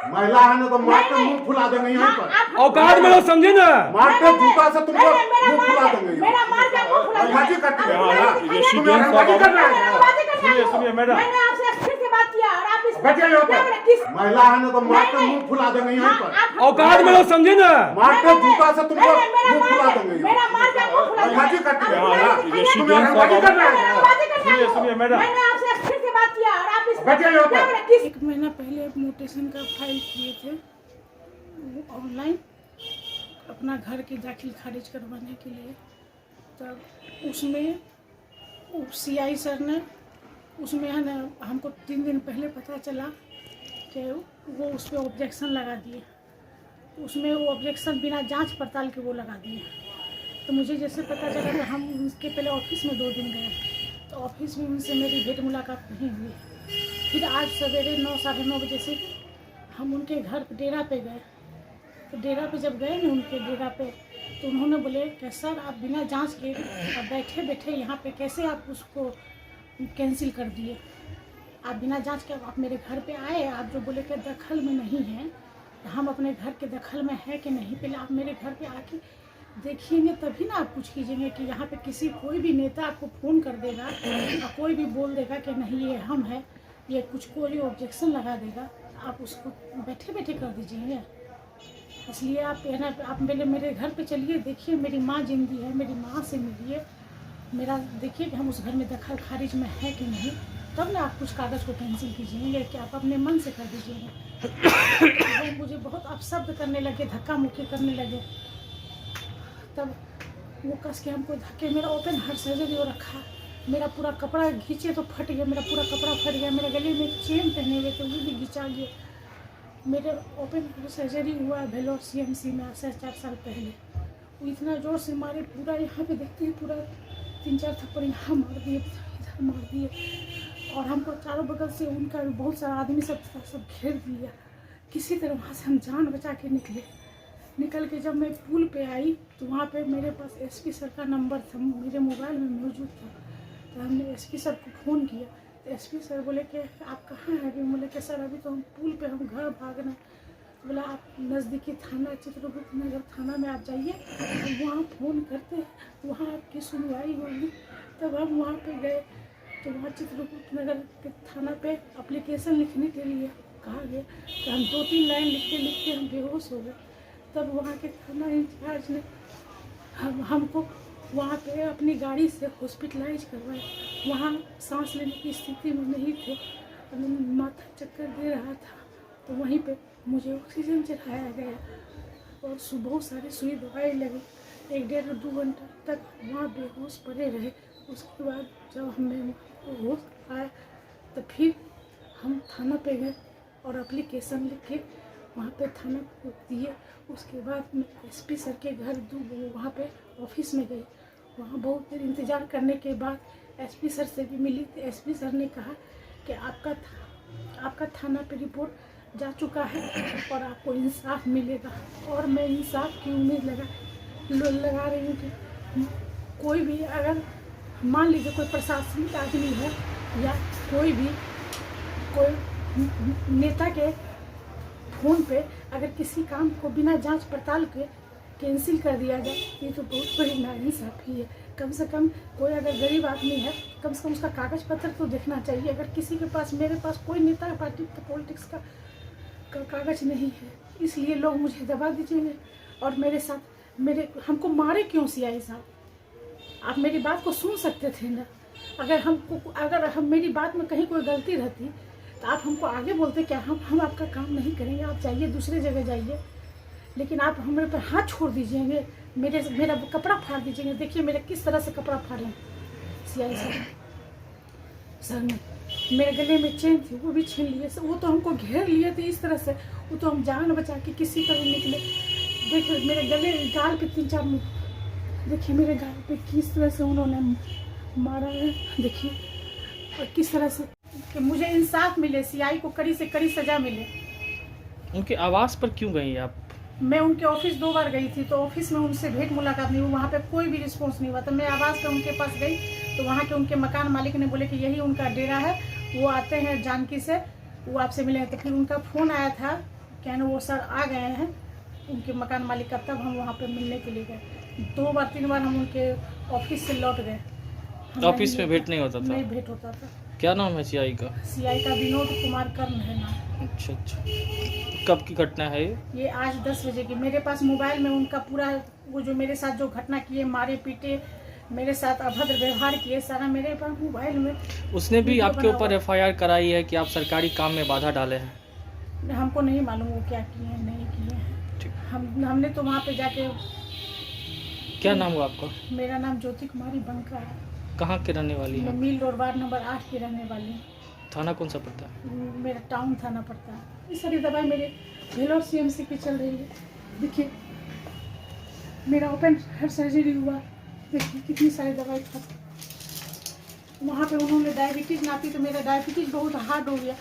महिला है ना तो मार के मुंह फुला देंगे यहाँ पर। औकात में लोग समझे ना, मार के जूता से तुमको मुंह फुला देंगे। मेरा मार के मुंह फुला देंगे। बाजी करती है। ये तुम बाजी कर रहे हो। सुनिए मैडम, मैंने आपसे फिर से बात किया और आप इस बैठिए यहाँ पर। महिला है ना तो मार के मुंह फुला देंगे यहाँ पर। औकात में लोग समझे ना, मार के जूता से तुमको मुंह फुला देंगे। मेरा मार के मुंह फुला देंगे। बाजी करती है। ये तुम बाजी कर रहे हो। सुनिए मैडम, मैंने आपसे फिर से बात किया और आप इस बैठिए यहाँ पर। 1 महीना पहले एक म्यूटेशन का फाइल किए थे ऑनलाइन अपना घर की दाखिल खारिज करवाने के लिए। तब उसमें सीआई सर ने उसमें है ना हमको 3 दिन पहले पता चला कि वो उस पर ऑब्जेक्शन लगा दिए। उसमें वो ऑब्जेक्शन बिना जांच पड़ताल के वो लगा दिए। तो मुझे जैसे पता चला तो हम उसके पहले ऑफिस में 2 दिन गए, तो ऑफिस में उनसे मेरी भेंट मुलाकात नहीं हुई। फिर आज सवेरे 9 साढ़े 9 बजे से हम उनके घर डेरा पे गए। तो डेरा पे जब गए ना उनके डेरा पे, तो उन्होंने बोले कि सर आप बिना जांच के आप बैठे बैठे यहाँ पे कैसे आप उसको कैंसिल कर दिए। आप बिना जांच के आप मेरे घर पे आए, आप जो बोले कि दखल में नहीं हैं, तो हम अपने घर के दखल में है कि नहीं, पहले आप मेरे घर पे आके देखिएंगे तभी ना आप कुछ कीजिएंगे। कि यहाँ पे किसी कोई भी नेता आपको फ़ोन कर देगा और कोई भी बोल देगा कि नहीं ये हम है, ये कुछ कोई ऑब्जेक्शन लगा देगा, आप उसको बैठे बैठे कर दीजिएंगे। इसलिए आप है ना आप मेरे घर पे चलिए, देखिए मेरी माँ जिंदी है, मेरी माँ से मिलिए, मेरा देखिए कि हम उस घर में दखल खारिज में है कि नहीं, तब ना आप कुछ कागज़ को कैंसिल कीजिएंगे कि आप अपने मन से कर दीजिएंगे। वो मुझे बहुत अपशब्द करने लगे, धक्का मुक्की करने लगे। तब वो कस के हमको धक्के, मेरा ओपन हार्ट सर्जरी हो रखा, मेरा पूरा कपड़ा खींचे तो फट गया, मेरा पूरा कपड़ा फट गया, मेरे गले में चेन पहने हुए थे वो भी घिंचा गया। मेरे ओपन हार्ट सर्जरी हुआ है भेलोर CMC में आज से 4 साल पहले। वो इतना ज़ोर से मारे, पूरा यहाँ पे देखते हैं पूरा 3-4 थप्पड़ यहाँ मार दिए, इधर मार दिए, और हमको चारों बगल से उनका बहुत सारा आदमी सब घेर दिया। किसी तरह वहाँ से हम जान बचा के निकल के जब मैं पुल पे आई तो वहाँ पे मेरे पास SP सर का नंबर था, मेरे मोबाइल में मौजूद था। तो हमने SP सर को फ़ोन किया, तो SP सर बोले कि आप कहाँ हैं अभी? बोले कि सर अभी तो हम पुल पे, हम घर भाग रहे हैं। तो बोला आप नज़दीकी थाना चित्रगुप्त नगर थाना में आप जाइए, वहाँ फ़ोन करते हैं, वहाँ आपकी सुनवाई होगी। तब हम वहाँ पे गए, तो वहाँ चित्रगुप्त नगर के थाना पे एप्लीकेशन लिखने के लिए कहा गया। तो हम 2-3 लाइन लिखते लिखते हम बेहोश हो गए। तब वहाँ के थाना इंचार्ज ने हमको वहाँ पे अपनी गाड़ी से हॉस्पिटलाइज करवाया। वहाँ सांस लेने की स्थिति में नहीं थे, माथा चक्कर दे रहा था, तो वहीं पे मुझे ऑक्सीजन चढ़ाया गया और बहुत सारी सुई दवाई लगी। 1-1.5-2 घंटा तक वहाँ बेहोश पड़े रहे। उसके बाद जब हमें होश आया तो फिर हम थाना पे गए और एप्लीकेशन लिख के वहाँ पे थाना को दिए। उसके बाद मैं SP सर के घर वहाँ पे ऑफिस में गई। वहाँ बहुत देर इंतज़ार करने के बाद SP सर से भी मिली। तो SP सर ने कहा कि आपका थाना पे रिपोर्ट जा चुका है और आपको इंसाफ मिलेगा। और मैं इंसाफ की उम्मीद लगा रही हूँ कि कोई भी अगर मान लीजिए कोई प्रशासनिक आदमी है या कोई नेता के फ़ोन पे अगर किसी काम को बिना जांच पड़ताल के कैंसिल कर दिया जाए, ये तो बहुत बड़ी नाइंसाफ़ी है। कम से कम कोई अगर गरीब आदमी है, कम से कम उसका कागज़ पत्र तो देखना चाहिए। अगर किसी के पास, मेरे पास कोई नेता पार्टी पॉलिटिक्स का कागज़ नहीं है, इसलिए लोग मुझे दबा दीजिए। और मेरे साथ हमको मारे क्यों CI साहब? आप मेरी बात को सुन सकते थे ना। अगर हम मेरी बात में कहीं कोई गलती रहती तो आप हमको आगे बोलते क्या हम आपका काम नहीं करेंगे, आप जाइए दूसरे जगह जाइए। लेकिन आप हमारे पर हाथ छोड़ दीजिएंगे, मेरा कपड़ा फाड़ दीजिएंगे। देखिए मेरा किस तरह से कपड़ा फाड़े CI सर ने। मेरे गले में चेन थी वो भी छीन लिए, वो तो हमको घेर लिए थे इस तरह से, वो तो हम जान बचा के किसी तरह निकले। देखिए मेरे गले गाल पे 3-4 देखिए मेरे गाल पे किस तरह से उन्होंने मारा है। देखिए और किस तरह से कि मुझे इंसाफ मिले, CI को कड़ी से कड़ी सजा मिले। उनके आवास पर क्यों गई आप? मैं उनके ऑफिस 2 बार गई थी, तो ऑफिस में उनसे भेंट मुलाकात नहीं हुई, वहाँ पे कोई भी रिस्पॉन्स नहीं हुआ। तो मैं आवास पे उनके पास गई तो वहाँ के उनके मकान मालिक ने बोले कि यही उनका डेरा है, वो आते हैं जानकी से, वो आपसे मिले। तो फिर उनका फ़ोन आया था क्या ना वो सर आ गए हैं उनके मकान मालिक का, तब हम वहाँ पे मिलने के लिए गए। 2 बार 3 बार हम उनके ऑफिस से लौट गए। ऑफिस में भेंट नहीं होता था? नहीं भेंट होता था। क्या नाम है सीआई का? सीआई का विनोद कुमार कर्ण है नाम। अच्छा अच्छा। कब की घटना है ये? ये आज 10 बजे की। मेरे पास मोबाइल में उनका पूरा वो जो मेरे साथ जो घटना किए, मारे पीटे, मेरे साथ अभद्र व्यवहार किए, सारा मेरे पास मोबाइल में। उसने भी वीडियो आपके बना ऊपर हुआ। एफआईआर कराई है कि आप सरकारी काम में बाधा डाले हैं। हमको नहीं मालूम वो क्या किए हैं नहीं किए हैं। ठीक। हमने तो वहाँ पे जाके। क्या नाम हुआ आपका? मेरा नाम ज्योति कुमारी बंका है। कहाँ के रहने वाली मैं हैं? मिल रोड वार्ड नंबर 8 की रहने वाली हूँ। थाना कौन सा पड़ता है? मेरा टाउन थाना पड़ता है। ये सारी दवाई मेरे भेलोर सीएमसी की चल रही है। देखिए मेरा ओपन हार्ट सर्जरी हुआ, देखिए कितनी सारी दवाई खा। वहाँ पे उन्होंने डायबिटीज़ नापी तो मेरा डायबिटीज़ बहुत हार्ड हो गया।